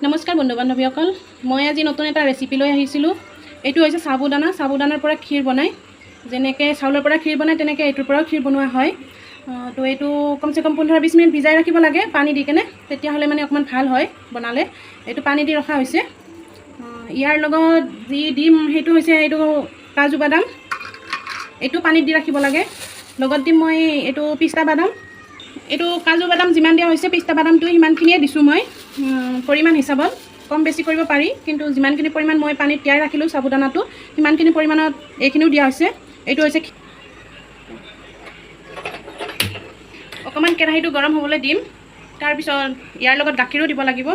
নমস্কাৰ বন্ধু বান্ধৱীসকল, মই আজি নতুন এটা ৰেচিপি লৈ আহিছিলোঁ। এইটো হৈছে সাবুদানাৰ পৰা ক্ষীৰ বনায়। যেনেকৈ চাউলৰ পৰা ক্ষীৰ বনায় তেনেকৈ এইটোৰ পৰাও ক্ষীৰ বনোৱা হয়। তো এইটো কমচে কম 15-20 মিনিট ভিজাই ৰাখিব লাগে পানী দি কেনে, তেতিয়াহ'লে মানে অকণমান ভাল হয় বনালে। এইটো পানী দি ৰখা হৈছে। ইয়াৰ লগত যি দিম সেইটো হৈছে এইটো কাজু বাদাম, এইটো পানীত দি ৰাখিব লাগে। লগত দিম মই এইটো পিস্তা বাদাম। এইটো কাজু বাদাম যিমান দিয়া হৈছে পিস্তা বাদামটো সিমানখিনিয়ে দিছোঁ মই। পৰিমাণ হিচাপত কম বেছি কৰিব পাৰি, কিন্তু যিমানখিনি পৰিমাণ মই পানীত তিয়াই ৰাখিলোঁ সাবুদানাটো সিমানখিনি পৰিমাণত এইখিনিও দিয়া হৈছে। এইটো হৈছে অকণমান কেৰাহীটো গৰম হ'বলৈ দিম, তাৰপিছত ইয়াৰ লগত গাখীৰো দিব লাগিব।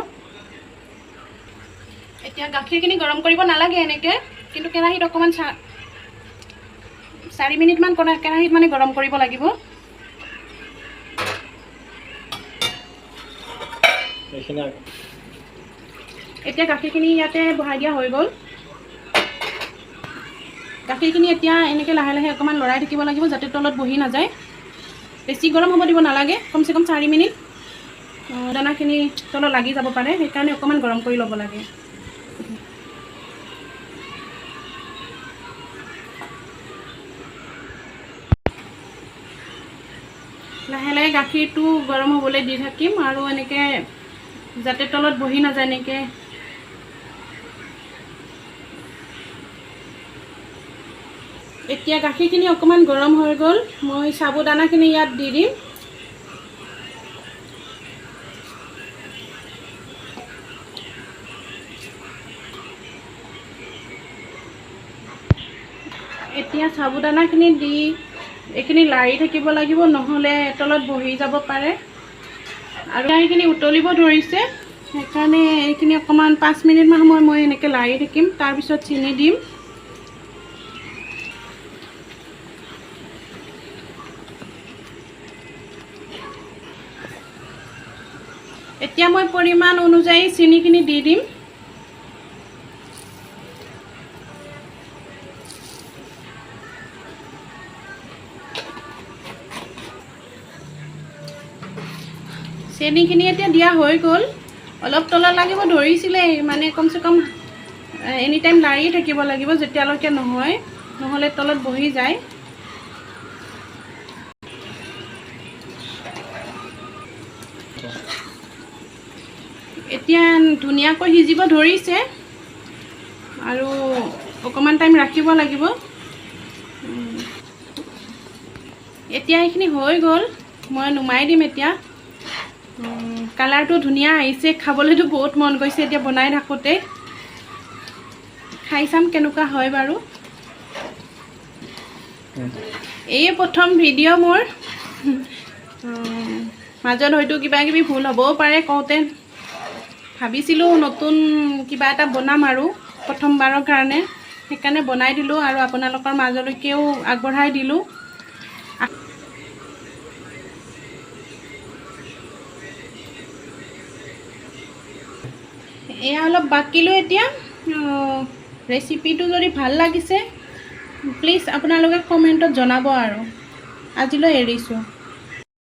এতিয়া গাখীৰখিনি গৰম কৰিব নালাগে এনেকৈ, কিন্তু কেৰাহীত অকণমান 4 মিনিটমান কেৰাহীত মানে গৰম কৰিব লাগিব। এতিয়া গাখীৰখিনি ইয়াতে বহাই দিয়া হৈ গ'ল। গাখীৰখিনি এতিয়া এনেকৈ লাহে লাহে অকণমান লৰাই থাকিব লাগিব যাতে তলত বহি নাযায়। বেছি গৰম হ'ব দিব নালাগে, কমচে কম 4 মিনিট। দানাখিনি তলত লাগি যাব পাৰে, সেইকাৰণে অকণমান গৰম কৰি ল'ব লাগে। লাহে লাহে গাখীৰটো গৰম হ'বলৈ দি থাকিম আৰু এনেকৈ যাতে তলত বহি নাযায় এনেকৈ। এতিয়া গাখীৰখিনি অকণমান গৰম হৈ গ'ল, মই সাবুদানাখিনি ইয়াত দি দিম। এতিয়া সাবুদানাখিনি দি এইখিনি লাৰি থাকিব লাগিব, নহ'লে তলত বহি যাব পাৰে। আৰু এইখিনি উতলিব ধৰিছে, সেইকাৰণে এইখিনি অকণমান 5 মিনিটমান সময় মই এনেকৈ লাৰি থাকিম, তাৰপিছত চেনি দিম। এতিয়া মই পৰিমাণ অনুযায়ী চেনিখিনি দি দিম। চেনিখিনি এতিয়া দিয়া হৈ গ'ল। অলপ তলত লাগিব ধৰিছিলে, মানে কমচে কম এনি টাইম লাৰি থাকিব লাগিব যেতিয়ালৈকে নহয়, নহ'লে তলত বহি যায়। এতিয়া ধুনীয়াকৈ সিজিব ধৰিছে আৰু অকণমান টাইম ৰাখিব লাগিব। এতিয়া এইখিনি হৈ গ'ল, মই নুমাই দিম এতিয়া। কালাৰটো ধুনীয়া আহিছে, খাবলৈতো বহুত মন গৈছে এতিয়া বনাই থাকোঁতে। খাই চাম কেনেকুৱা হয় বাৰু। এই প্ৰথম ভিডিঅ' মোৰ, মাজত হয়তো কিবা কিবি ভুল হ'বও পাৰে কওঁতে। ভাবিছিলোঁ নতুন কিবা এটা বনাম আৰু প্ৰথমবাৰৰ কাৰণে, সেইকাৰণে বনাই দিলোঁ আৰু আপোনালোকৰ মাজলৈকেও আগবঢ়াই দিলোঁ। এয়া অলপ বাকিলোঁ এতিয়া। ৰেচিপিটো যদি ভাল লাগিছে প্লিজ আপোনালোকে কমেণ্টত জনাব আৰু। আজিলৈ এৰিছোঁ।